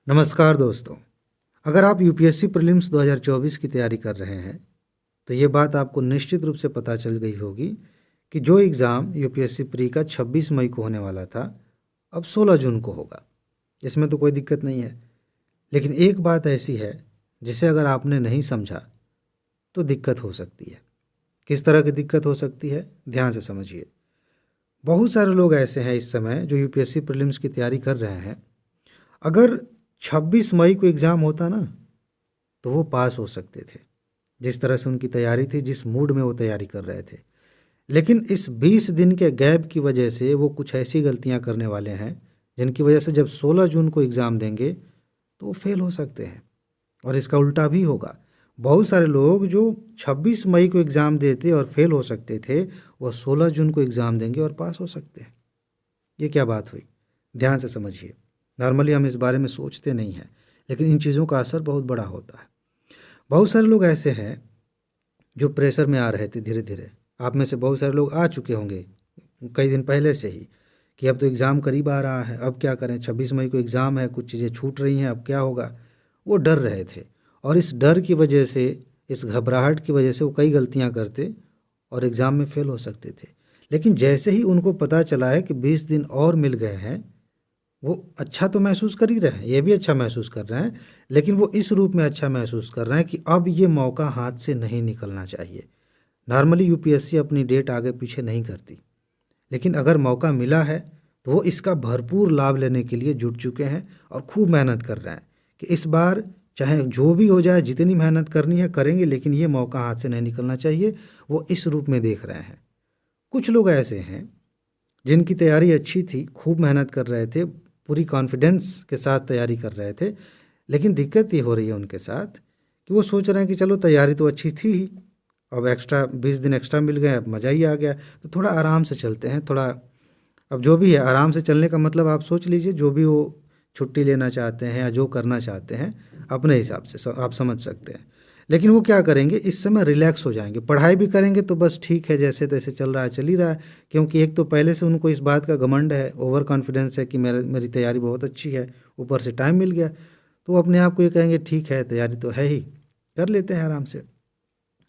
नमस्कार दोस्तों। अगर आप यूपीएससी प्रीलिम्स 2024 की तैयारी कर रहे हैं तो ये बात आपको निश्चित रूप से पता चल गई होगी कि जो एग्ज़ाम यूपीएससी प्री का 26 मई को होने वाला था अब 16 जून को होगा। इसमें तो कोई दिक्कत नहीं है, लेकिन एक बात ऐसी है जिसे अगर आपने नहीं समझा तो दिक्कत हो सकती है। किस तरह की दिक्कत हो सकती है, ध्यान से समझिए। बहुत सारे लोग ऐसे हैं इस समय जो यूपीएससी प्रीलिम्स की तैयारी कर रहे हैं। अगर 26 मई को एग्ज़ाम होता ना तो वो पास हो सकते थे, जिस तरह से उनकी तैयारी थी, जिस मूड में वो तैयारी कर रहे थे। लेकिन इस 20 दिन के गैप की वजह से वो कुछ ऐसी गलतियां करने वाले हैं जिनकी वजह से जब 16 जून को एग्ज़ाम देंगे तो वो फेल हो सकते हैं। और इसका उल्टा भी होगा। बहुत सारे लोग जो 26 मई को एग्ज़ाम देते और फेल हो सकते थे, वो 16 जून को एग्ज़ाम देंगे और पास हो सकते हैं। ये क्या बात हुई, ध्यान से समझिए। नॉर्मली हम इस बारे में सोचते नहीं हैं, लेकिन इन चीज़ों का असर बहुत बड़ा होता है। बहुत सारे लोग ऐसे हैं जो प्रेशर में आ रहे थे धीरे धीरे। आप में से बहुत सारे लोग आ चुके होंगे कई दिन पहले से ही कि अब तो एग्ज़ाम करीब आ रहा है, अब क्या करें, 26 मई को एग्ज़ाम है, कुछ चीज़ें छूट रही हैं, अब क्या होगा। वो डर रहे थे और इस डर की वजह से, इस घबराहट की वजह से वो कई गलतियां करते और एग्ज़ाम में फेल हो सकते थे। लेकिन जैसे ही उनको पता चला है कि 20 दिन और मिल गए हैं, वो अच्छा तो महसूस कर ही रहे हैं, ये भी अच्छा महसूस कर रहे हैं, लेकिन वो इस रूप में अच्छा महसूस कर रहे हैं कि अब ये मौका हाथ से नहीं निकलना चाहिए। नॉर्मली यूपीएससी अपनी डेट आगे पीछे नहीं करती, लेकिन अगर मौका मिला है तो वो इसका भरपूर लाभ लेने के लिए जुट चुके हैं और खूब मेहनत कर रहे हैं कि इस बार चाहे जो भी हो जाए, जितनी मेहनत करनी है करेंगे, लेकिन ये मौका हाथ से नहीं निकलना चाहिए। वो इस रूप में देख रहे हैं। कुछ लोग ऐसे हैं जिनकी तैयारी अच्छी थी, खूब मेहनत कर रहे थे, पूरी कॉन्फिडेंस के साथ तैयारी कर रहे थे, लेकिन दिक्कत ये हो रही है उनके साथ कि वो सोच रहे हैं कि चलो तैयारी तो अच्छी थी ही, अब एक्स्ट्रा 20 दिन एक्स्ट्रा मिल गए, अब मज़ा ही आ गया, तो थोड़ा आराम से चलते हैं, थोड़ा अब जो भी है आराम से चलने का मतलब आप सोच लीजिए, जो भी वो छुट्टी लेना चाहते हैं या जो करना चाहते हैं अपने हिसाब से आप समझ सकते हैं। लेकिन वो क्या करेंगे, इस समय रिलैक्स हो जाएंगे। पढ़ाई भी करेंगे तो बस ठीक है, जैसे तैसे चल रहा है चल ही रहा है, क्योंकि एक तो पहले से उनको इस बात का घमंड है, ओवर कॉन्फिडेंस है कि मेरी तैयारी बहुत अच्छी है, ऊपर से टाइम मिल गया, तो वो अपने आप को ये कहेंगे ठीक है तैयारी तो है ही, कर लेते हैं आराम से।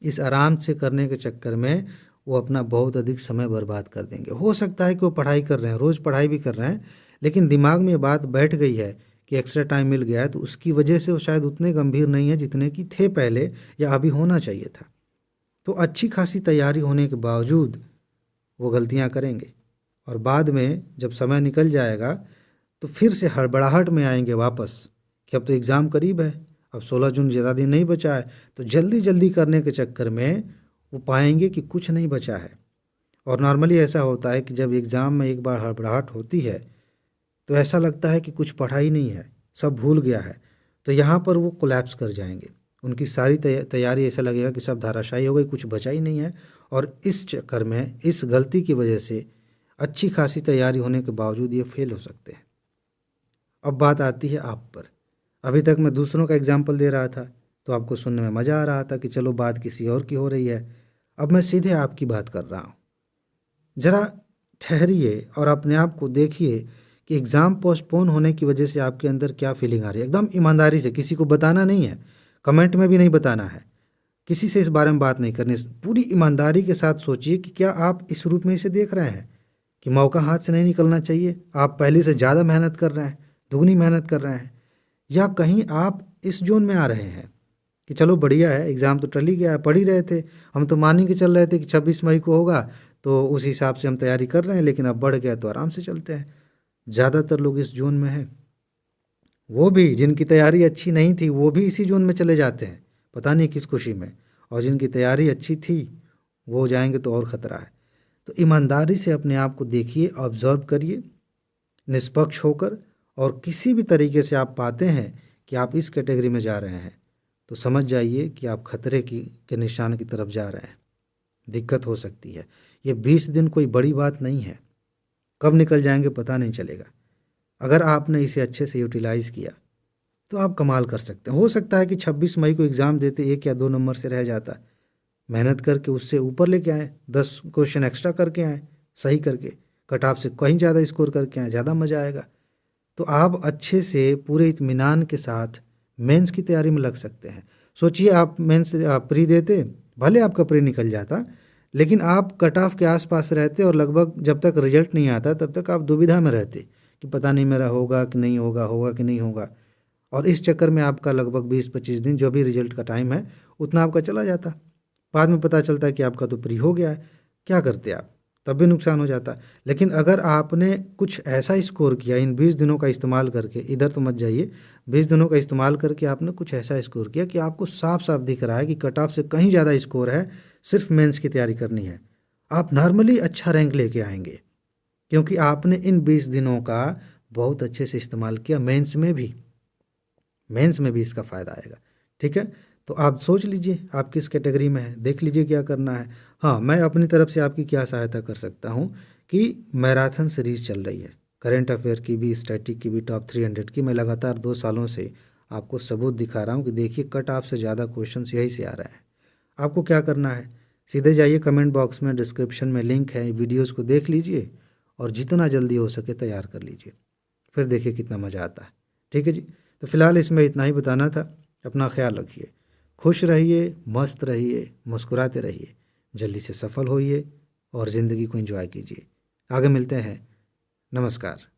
इस आराम से करने के चक्कर में वो अपना बहुत अधिक समय बर्बाद कर देंगे। हो सकता है कि वो पढ़ाई कर रहे हैं, रोज़ पढ़ाई भी कर रहे हैं, लेकिन दिमाग में ये बात बैठ गई है कि एक्स्ट्रा टाइम मिल गया है, तो उसकी वजह से वो शायद उतने गंभीर नहीं है जितने कि थे पहले या अभी होना चाहिए था। तो अच्छी खासी तैयारी होने के बावजूद वो गलतियां करेंगे और बाद में जब समय निकल जाएगा तो फिर से हड़बड़ाहट में आएंगे वापस कि अब तो एग्ज़ाम करीब है, अब 16 जून ज़्यादा दिन नहीं बचा है, तो जल्दी जल्दी करने के चक्कर में वो पाएंगे कि कुछ नहीं बचा है। और नॉर्मली ऐसा होता है कि जब एग्ज़ाम में एक बार हड़बड़ाहट होती है तो ऐसा लगता है कि कुछ पढ़ा ही नहीं है, सब भूल गया है, तो यहाँ पर वो कोलैप्स कर जाएंगे। उनकी सारी तैयारी ऐसा लगेगा कि सब धाराशायी हो गई, कुछ बचा ही नहीं है। और इस चक्कर में, इस गलती की वजह से अच्छी खासी तैयारी होने के बावजूद ये फेल हो सकते हैं। अब बात आती है आप पर। अभी तक मैं दूसरों का एग्जाम्पल दे रहा था तो आपको सुनने में मज़ा आ रहा था कि चलो बात किसी और की हो रही है। अब मैं सीधे आपकी बात कर रहा हूँ। ज़रा ठहरिए और अपने आप को देखिए कि एग्ज़ाम पोस्टपोन होने की वजह से आपके अंदर क्या फीलिंग आ रही है। एकदम ईमानदारी से, किसी को बताना नहीं है, कमेंट में भी नहीं बताना है, किसी से इस बारे में बात नहीं करनी। पूरी ईमानदारी के साथ सोचिए कि क्या आप इस रूप में इसे देख रहे हैं कि मौका हाथ से नहीं निकलना चाहिए, आप पहले से ज़्यादा मेहनत कर रहे हैं, दुगनी मेहनत कर रहे हैं, या कहीं आप इस जोन में आ रहे हैं कि चलो बढ़िया है, एग्ज़ाम तो टल ही गया है, पढ़ ही रहे थे, हम तो मान ही के चल रहे थे कि 26 मई को होगा, तो उस हिसाब से हम तैयारी कर रहे हैं, लेकिन अब बढ़ गया तो आराम से चलते हैं। ज़्यादातर लोग इस जोन में हैं। वो भी जिनकी तैयारी अच्छी नहीं थी वो भी इसी जोन में चले जाते हैं, पता नहीं किस खुशी में, और जिनकी तैयारी अच्छी थी वो जाएंगे तो और ख़तरा है। तो ईमानदारी से अपने आप को देखिए, ऑब्जर्व करिए निष्पक्ष होकर, और किसी भी तरीके से आप पाते हैं कि आप इस कैटेगरी में जा रहे हैं तो समझ जाइए कि आप खतरे की के निशान की तरफ जा रहे हैं। दिक्कत हो सकती है। ये 20 दिन कोई बड़ी बात नहीं है, कब निकल जाएंगे पता नहीं चलेगा। अगर आपने इसे अच्छे से यूटिलाइज़ किया तो आप कमाल कर सकते हैं। हो सकता है कि 26 मई को एग्ज़ाम देते 1 या 2 नंबर से रह जाता, मेहनत करके उससे ऊपर लेके आएँ, 10 क्वेश्चन एक्स्ट्रा करके आएँ, सही करके कट ऑफ से कहीं ज़्यादा स्कोर करके आएँ, ज़्यादा मज़ा आएगा। तो आप अच्छे से पूरे इत्मीनान के साथ मेंस की तैयारी में लग सकते हैं। सोचिए आप मेंस प्री देते, भले आपका प्री निकल जाता, लेकिन आप कट ऑफ के आसपास रहते और लगभग जब तक रिजल्ट नहीं आता तब तक आप दुविधा में रहते कि पता नहीं मेरा होगा कि नहीं होगा, होगा कि नहीं होगा। और इस चक्कर में आपका लगभग 20-25 दिन जो भी रिजल्ट का टाइम है उतना आपका चला जाता। बाद में पता चलता है कि आपका तो प्री हो गया है। क्या करते आप? तब भी नुकसान हो जाता। लेकिन अगर आपने कुछ ऐसा स्कोर किया इन 20 दिनों का इस्तेमाल करके, इधर तो मत जाइए, 20 दिनों का इस्तेमाल करके आपने कुछ ऐसा स्कोर किया कि आपको साफ साफ दिख रहा है कि कट ऑफ से कहीं ज़्यादा स्कोर है, सिर्फ मेंस की तैयारी करनी है, आप नॉर्मली अच्छा रैंक लेके आएंगे, क्योंकि आपने इन 20 दिनों का बहुत अच्छे से इस्तेमाल किया। मेंस में भी इसका फ़ायदा आएगा। ठीक है, तो आप सोच लीजिए आप किस कैटेगरी में हैं, देख लीजिए क्या करना है। हाँ, मैं अपनी तरफ से आपकी क्या सहायता कर सकता हूँ कि मैराथन सीरीज़ चल रही है, करंट अफेयर की भी, स्टैटिक की भी, टॉप 300 की। मैं लगातार 2 सालों से आपको सबूत दिखा रहा हूँ कि देखिए कट ऑफ से ज़्यादा क्वेश्चंस यही से आ रहे हैं। आपको क्या करना है, सीधे जाइए कमेंट बॉक्स में, डिस्क्रिप्शन में लिंक है, वीडियोज़ को देख लीजिए और जितना जल्दी हो सके तैयार कर लीजिए, फिर देखिए कितना मज़ा आता है। ठीक है जी, तो फिलहाल इसमें इतना ही बताना था। अपना ख्याल रखिए, खुश रहिए, मस्त रहिए, मुस्कुराते रहिए, जल्दी से सफल होइए और ज़िंदगी को एंजॉय कीजिए। आगे मिलते हैं। नमस्कार।